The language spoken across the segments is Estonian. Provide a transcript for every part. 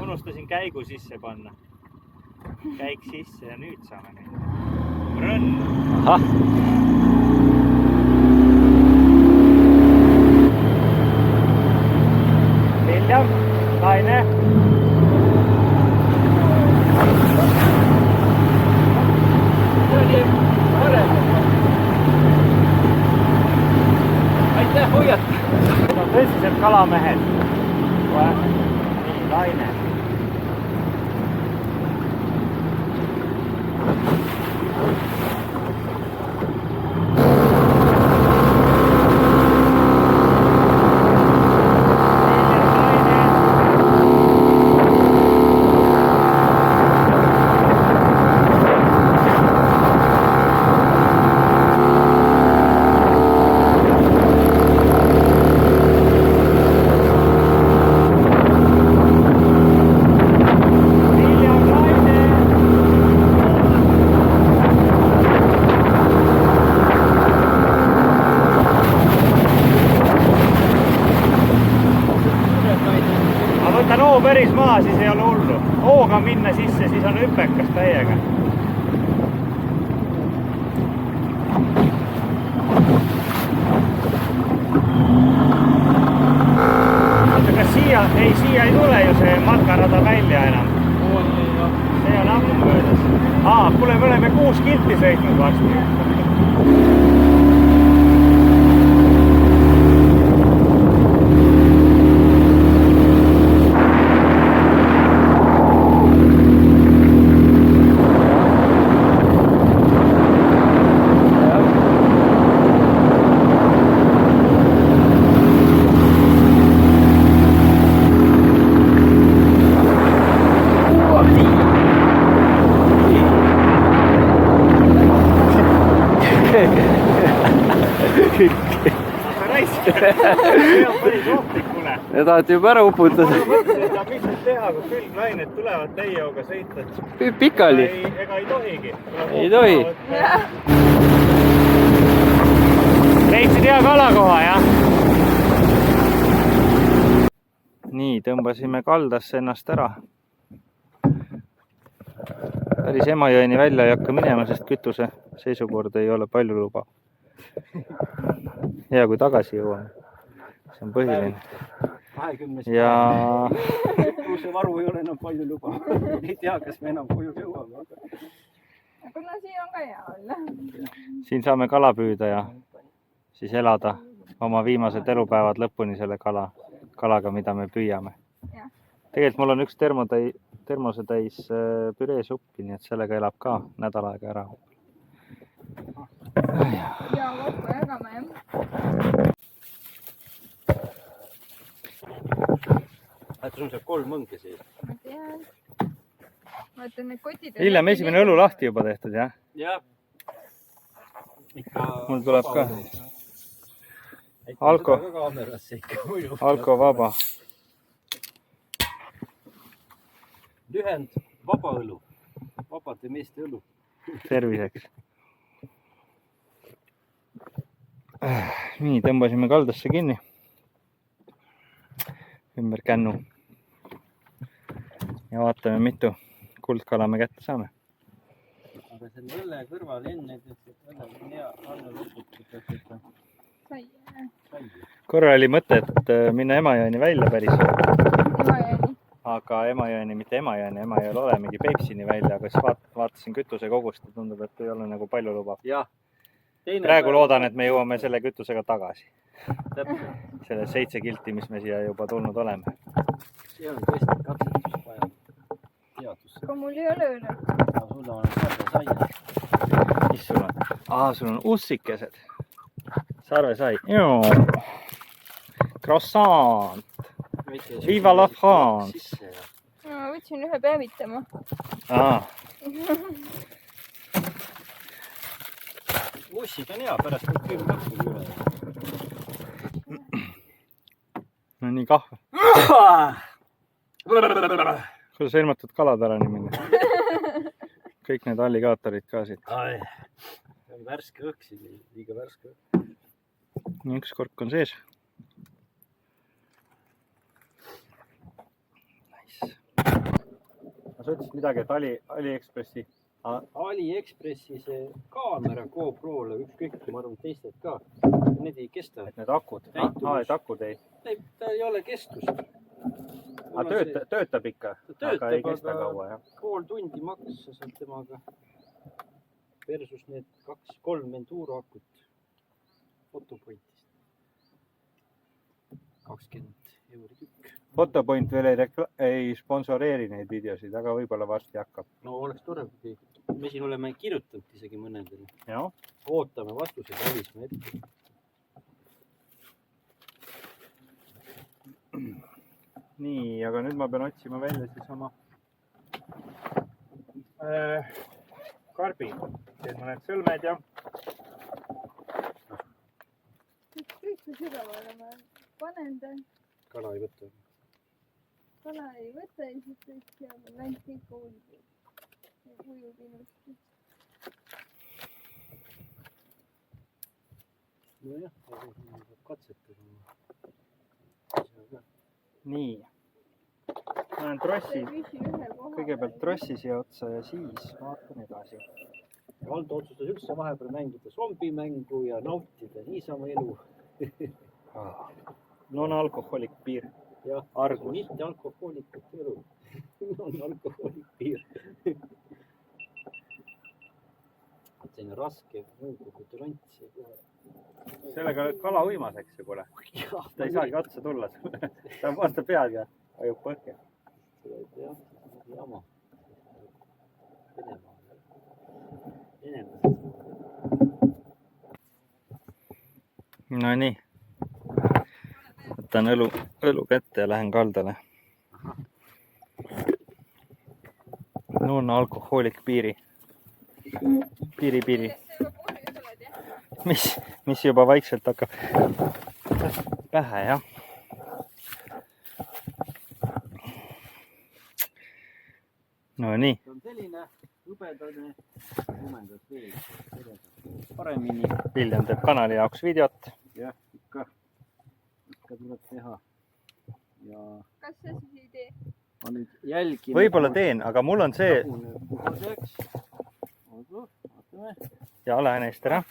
Unustasin käigu sisse panna. Käik sisse ja nüüd saame minna. Rõnn! Ahah! William, Laine! See oli parem. Aitäh, hoiat! Need on tõsiselt kalamehed. Nii, Laine. Päris maa, siis ei ole hullu. Hooga minna sisse, siis on hüpekas täiega. Kas siia ei tule ju see matkarada välja enam? See on ammu möödas. Kuule, me oleme 6 kilti sõitnud varsti. Ja tahad juba ära uputada. Ma mõtlesin, et mis nüüd teha, kui külglained tulevad täiejõuga sõita. Pikali. Ega ei tohigi. Ei tohi. Leidsid hea kalakoha, jah? Nii, tõmbasime kaldasse ennast ära. Päris Emajõeni välja ei hakka minema, sest kütuse seisukord ei ole palju luba. Hea, kui tagasi jõuame. See on põhiline. 20. Ja... Kütuse varu ei ole enam palju luba. Ei tea, kas me enam koju jõuame. Kuna siin on ka hea olla. Siin saame kala püüda ja siis elada oma viimased elupäevad lõpuni selle kalaga, mida me püüame. Tegelikult mul on üks termose täis püreesuppi, nii et sellega elab ka nädal aega ära. Ja kokku jagame, jah. Sul saab 3 mõnge siis. Ma tean. Vaatan need kotid. Hiljem esimene õlu lahti juba tehtud, jah? Jah. Mul tuleb ka. Alko vaba. Lühend vaba õlu. Vabade meeste õlu. Terviseks. Nii, tõmbasime kaldasse kinni. Ümber kännu. Ja vaatame, mitu kuldkala me kätte saame. Aga selle õlle kõrval enne, et õlle on hea alla lõputada. Korra oli mõte, et minna Emajõeni välja päris. Emajõeni. Aga Emajõeni, mitte Emajõeni, Emajõel ole mingi Peipsini välja, aga siis vaatasin kütuse kogust ja tundub, et ei ole nagu palju luba. Praegu loodan, et me jõuame selle kütusega tagasi. Selle 7 kilti, mis me siia juba tulnud oleme. See on tõesti katsetus vaja teadus. Aga mul ei ole õlle. Sul on sarvesai. Mis sul on? Sul on ussikesed. Sarvesai. Croissant. Viva la France. Ma võtsin ühe päevitama. Ussid on hea, pärast on küll lõppu üle. No nii kahve. Kuidas ilmatud kalad ära niimoodi? Kõik need alligaatorid ka siit. Värske õhk siin, liiga värske õhk. Nii, üks kork on sees. sa ütlesid midagi, et AliExpressi. AliExpressi see kaamera GoPro'le, ükskõik, ma arvan teised ka, need ei kesta. Et need akud. Et akud ei. Ta ei ole kestust. Aga töötab ikka, aga ei kesta kaua, jah. Pool tundi maksa saad temaga. Versus need 2-3 Enduro akut Fotopointist. 20 € tükk. Fotopoint veel ei sponsoreeri neid videosid, aga võib-olla varsti hakkab. No oleks tore, kui me siin oleme kirjutanud isegi mõnedele. Jah. Ootame vastused välismaa ette. Nii, aga nüüd ma pean otsima välja siis oma karbi. Teen mõned sõlmed ja Kõik see sügavale ma panen ta. Kala ei võta. Kala ei võta ja siis kõik seal on läinud kõik uulib. Ja ujub ilusti. Nojah, katsetada. nii. Panen trossi, kõigepealt trossi siia otsa ja siis vaatan edasi. Valdo otsustas üldse vahepeal mängida zombimängu ja nautida niisama elu. Non-alkohoolik piir. Jah, argus. Mitte alkohoolikut elu. Non-alkohoolik piir. Selline raske nõukogude lants. Sellega kala uimaseks ju pole. Ta ei saagi otsa tulla. Ta on vastu pead ja ajub põhja. Jah, jama. No nii. Võtan õlu kätte ja lähen kaldale. Non-alkohoolik piiri. Piiri. Mis juba vaikselt hakkab pähe, jah. No nii. See on selline hõbedane, lumendas veel. Paremini. Viljan teeb kanali jaoks videot. Jah, ikka tuleb teha. Ja Kas sa siis ei tee? ma nüüd jälgin. Võib-olla teen, aga mul on see... Puhaseks. Vaatame. Ja lähen eest ära.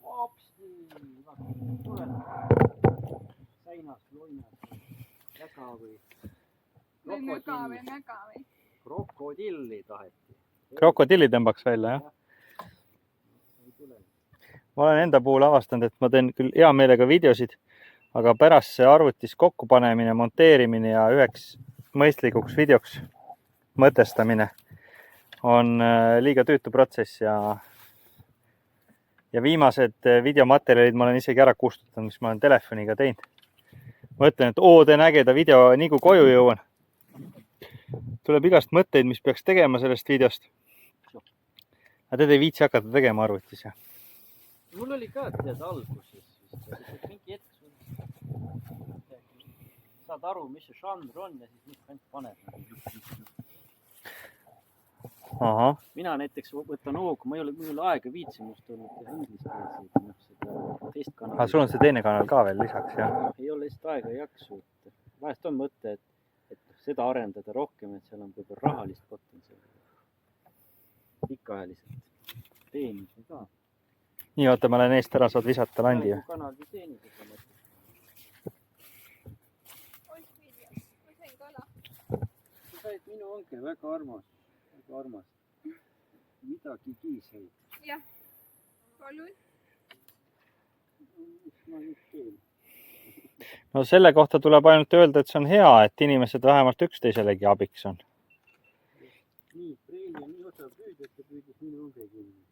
Hopsti. Tule. Säinast, loinast. Väga või. Või möga või? Krokodilli taheti. Krokodilli tõmbaks välja, jah. Ma olen enda puhul avastanud, et ma teen küll hea meelega videosid, aga pärast see arvutis kokkupanemine, monteerimine ja üheks mõistlikuks videoks mõtestamine on liiga tüütu protsess ja viimased videomaterjalid ma olen isegi ära kustutanud, mis ma olen telefoniga teinud. Ma ütlen, et teen ägeda video nii kui koju jõuan. Tuleb igast mõtteid, mis peaks tegema sellest videost. Aga teed ei viitsi hakata tegema arvutis. Mul oli ka teada alguses. Mingi hetk saad aru, mis see žanr on ja siis mis ainult paned. Aha. Mina näiteks võtan hoogu, ma ei ole aega viitsimust olnud teha ingliskeelseid. Seda teist kanali. Sul on see teine kanal ka veel lisaks, jah? Ei ole lihtsalt aega ei jaksu. Vahest on mõte, et seda arendada rohkem, et seal on võib-olla rahalist potentsiaali. Pikaajaliselt. Teenis ka. Nii, oota, ma lähen eest ära, saad visata landi. Kanal või teenis seda mõte. Ma sain kala. Sa said minu onge väga armas. Väga armas. Midagi said. Jah. Palun. Mis ma nüüd teen? No selle kohta tuleb ainult öelda, et see on hea, et inimesed vähemalt üksteiselegi abiks on. Nii, Preili on nii osa püüd, et ta püüdis minu onge kinni.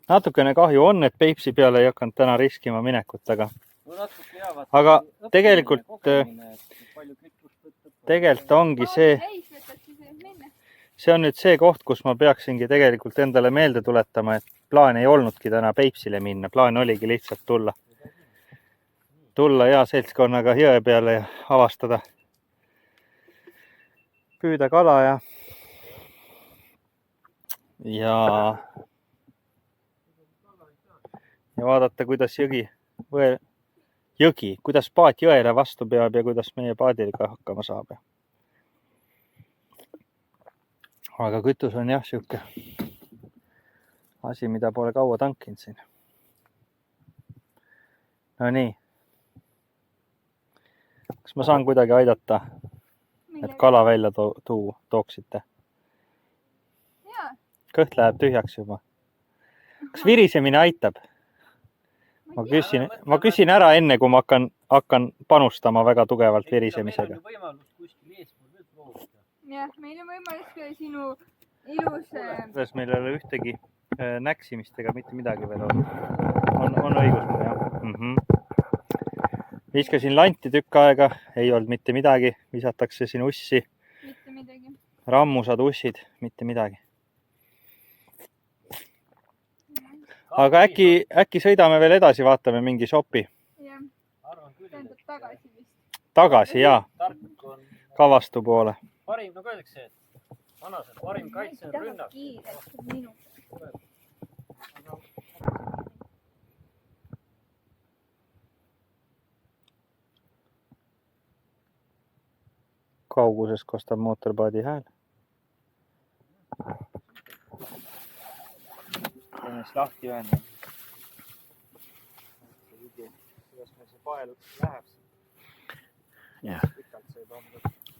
Natukene kahju on, et Peipsi peale ei hakanud täna riskima minekut, aga tegelikult ongi see on nüüd see koht, kus ma peaksingi tegelikult endale meelde tuletama, et plaan ei olnudki täna Peipsile minna, plaan oligi lihtsalt tulla hea seltskonnaga jõe peale ja avastada, püüda kala ja vaadata, kuidas jõgi jõgi, kuidas paat jõele vastu peab ja kuidas meie paadiga hakkama saab. Aga kütus on jah sihuke asi, mida pole kaua tankinud siin. No nii. Kas ma saan kuidagi aidata, et kala välja tooksite? Jaa. Kõht läheb tühjaks juba. Kas virisemine aitab? Ma küsin ära enne, kui ma hakkan panustama väga tugevalt virisemisega. Jah, meil on võimalus ka sinu ilus... Meil ei ole ühtegi näksimist ega mitte midagi veel olnud. On õigus mul, jah. Viskasin lanti tükk aega, ei olnud mitte midagi. Visatakse siin ussi. Mitte midagi. Rammusad ussid, mitte midagi. Aga äkki sõidame veel edasi, vaatame mingi shopi. Jah, tähendab tagasi vist. Tagasi, jaa. Kavastu poole. Parim, nagu öeldakse, et vanased, parim kaitse on rünnak. Kauguses kostab mootorpaadi hääl. Ennast lahti ühendab. Kuidas meil see pael läheb?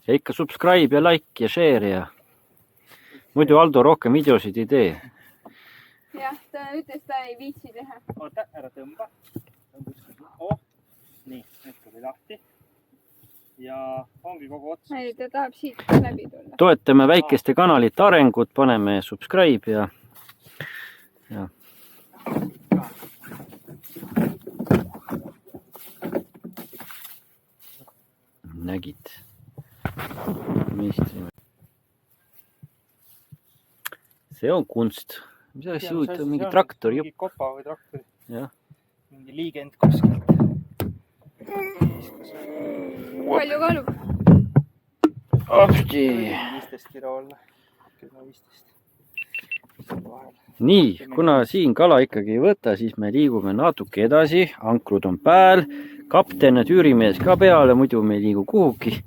Ja ikka subscribe ja like ja share ja muidu Aldo rohkem videosid ei tee. Jah, ta ütles, ta ei viitsi teha. Oota, ära tõmba. Nii, nüüd tuli lahti. Ja ongi kogu ots. Ei, ta tahab siit läbi tulla. Toetame väikeste kanalite arengut, paneme subscribe ja nägid. See on kunst. Mis asja huvitav, mingi traktor jupp. Mingi kopa või traktor. Jah. Mingi liigend kuskilt. Palju kalub? Apsti. 15 kilo olla. 10-15. Nii, kuna siin kala ikkagi ei võta, siis me liigume natuke edasi. Ankrud on pääl. Kapten ja tüürimees ka peale, muidu me ei liigu kuhugi.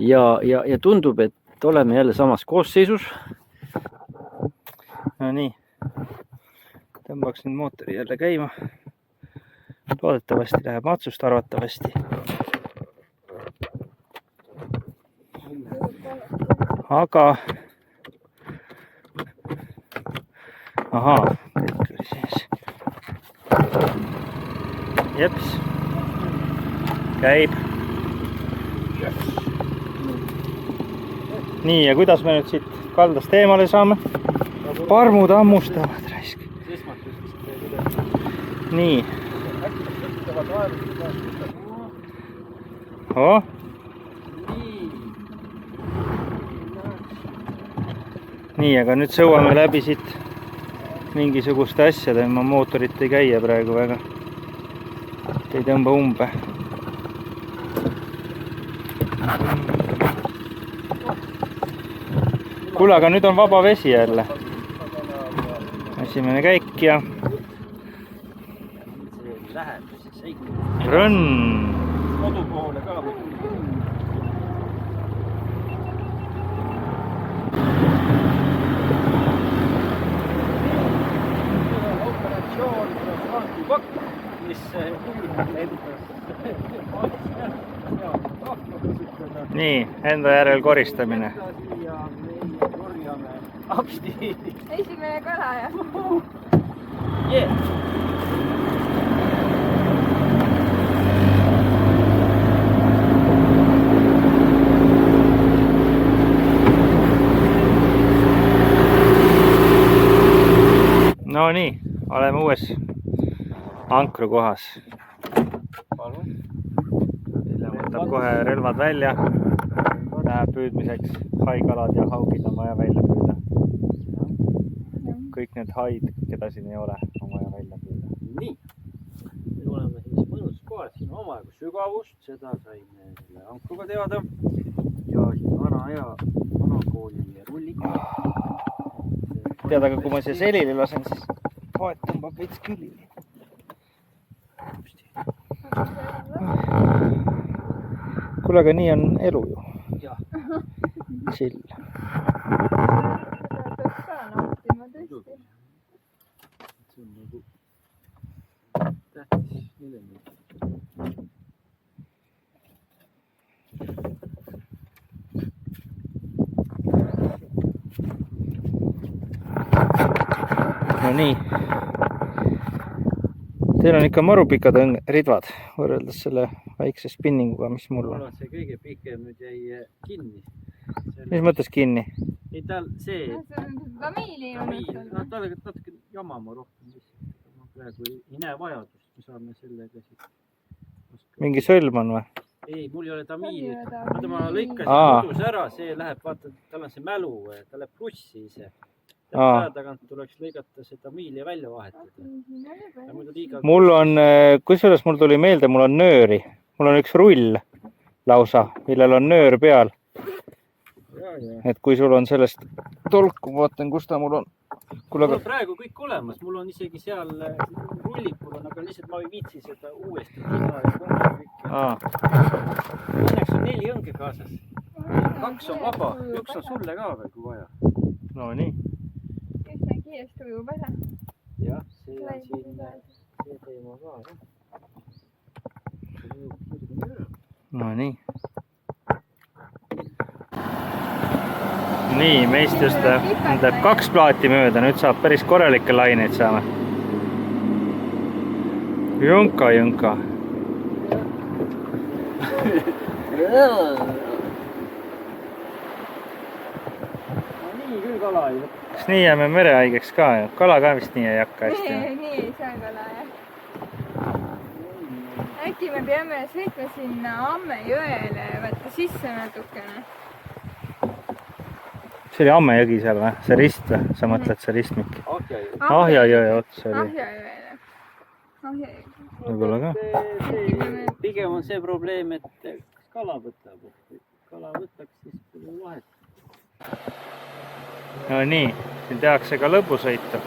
Ja tundub, et oleme jälle samas koosseisus. No nii. Tõmbaks nüüd mootori jälle käima. Loodetavasti läheb matsust arvatavasti. Aga... Ahaa, kõik oli sees. Jeps. Käib. Nii, ja kuidas me nüüd siit kaldast eemale saame? Parmud hammustavad raisk. Nii. Nii, aga nüüd sõuame läbi siit mingisuguste asjade. Ma mootorit ei käia praegu väga. Ei tõmba umbe. Kuule, aga nüüd on vaba vesi jälle. Esimene käik ja... Rõnn! Kodu poole ka. Operatsioon pakk, mis Nii, enda järel koristamine. Apsti. Esimene kala, jah? Yeah. No nii, oleme uues ankrukohas. Vilja võtab kohe relvad välja. Läheb püüdmiseks. Haikalad ja haugid on vaja välja püüda. Kõik need haid, keda siin ei ole, on vaja välja püüda. Nii, me oleme siis mõnus kohas, siin on omajagu sügavust, seda saime selle ankruga teada. Ja siin vanakooli rullikooli. Tead, aga kui ma siia selili lasen, siis poed tõmbab veits külili. kuule, aga nii on elu ju. Jah. Chill. Seda peaks ka nautima tõesti. See on nagu tähtis element. No nii. Teil on ikka maru pikad ridvad võrreldes selle väikse spinninguga, mis mul on. See kõige pikem nüüd jäi kinni. Mis mõttes kinni? Ei, tal see... See on tamiili Tal on natuke jamama rohkem lihtsalt. Ma praegu ei näe vajadust, me saame sellega siis... Mingi sõlm on või? Ei, mul ei ole tamiili. Vaata, ma lõikasin kodus ära, see läheb, vaata, tal on see mälu, ta läheb plussi ise. Päeva tagant tuleks lõigata see tamiili ja välja vahetada. Mul on, kusjuures mul tuli meelde, mul on nööri. Mul on üks rull lausa, millel on nöör peal. Et kui sul on sellest tolku, vaatan, kus ta mul on. Mul on praegu kõik olemas, mul on isegi seal rullikul on, aga lihtsalt ma ei viitsi seda uuesti. Õnneks on 4 õnge kaasas. 2 on vaba, 1 on sulle ka veel, kui vaja. No nii. Kes on kiiresti ujub ära? Jah, see on siin, see teema ka. No nii. Nii, meist just läheb 2 plaati mööda, nüüd saab päris korralikke laineid saame. Jõnka. Nii küll kala ei võtta. Kas nii jääme merehaigeks ka? Kala ka vist nii ei hakka hästi. Nii ei saa kala, jah. Äkki me peame sõitma sinna Amme jõele ja võtta sisse natukene. See oli Amme jõgi seal või? See rist või? Sa mõtled see ristmik? Ahja jõe ots oli. Ahja jõele. Ahja jõgi. Võib-olla ka. Pigem on see probleem, et kas kala võtab. Kala võtaks, siis pole vahet. No nii, siin tehakse ka lõbusõitu.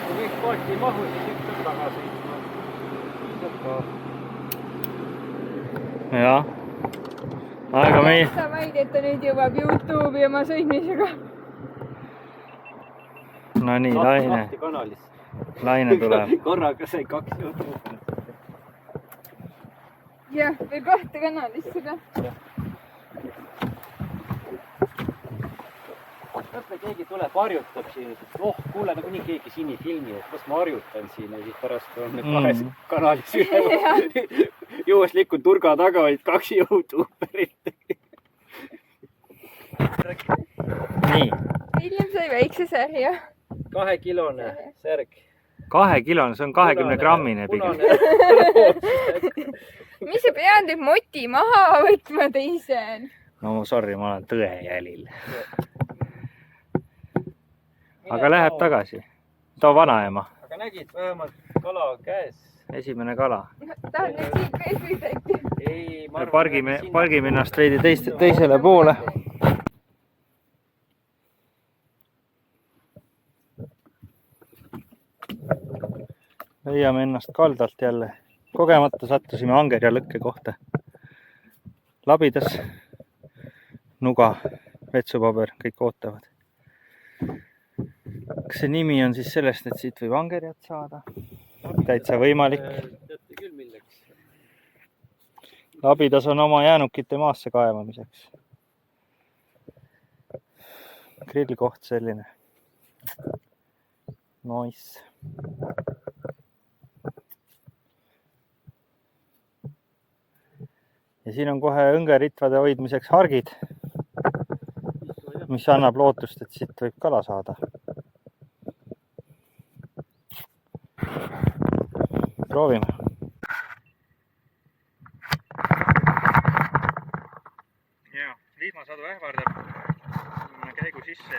Kui kõik paati ei mahu, siis üks on taga sõitma. Piisab ka. Jah. Aga meie... Sa vaid, et ta nüüd jõuab YouTube'i oma sõitmisega. No nii, laine. Laine tuleb. Korraga sai 2 YouTube'i. Jah, veel 2 kanalisse ka. Mõtle, keegi tuleb, harjutab siin. Kuule, nagu nii keegi siin ei filmi, et kas ma harjutan siin ja siis pärast on need 2 kanalis üle. Juhuslikult turga taga olid 2 YouTuberit. Nii. William sai väikse särja. 2-kilone särg. 2-kilone, see on 20-grammine pigem. Mis sa pead nüüd moti maha võtma teise? No sorry, ma olen tõe jälil. Aga läheb tagasi. Too vanaema. Aga nägid, vähemalt kala käes. Esimene kala. Tahad nüüd siit ka püüda äkki? Ei, pargime ennast veidi teisele poole. Leiame ennast kaldalt jälle. Kogemata sattusime angerja lõkke kohta. Labidas, nuga, vetsupaber, kõik ootavad. Kas see nimi on siis sellest, et siit võib angerjat saada? Täitsa võimalik. Labidas on oma jäänukite maasse kaevamiseks. Grillkoht selline. Nice. Ja siin on kohe õngeritvade hoidmiseks hargid, mis annab lootust, et siit võib kala saada. Proovime. Ja, vihmasadu ähvardab käigu sisse.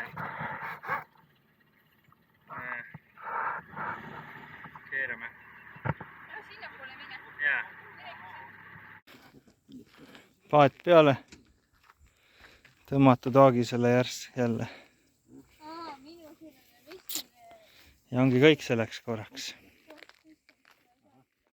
Keerame. No sinna poole mine. Jaa. Paat peale. Tõmmatud aagisele jälle. Minu selline vihkine. Ja ongi kõik selleks korraks.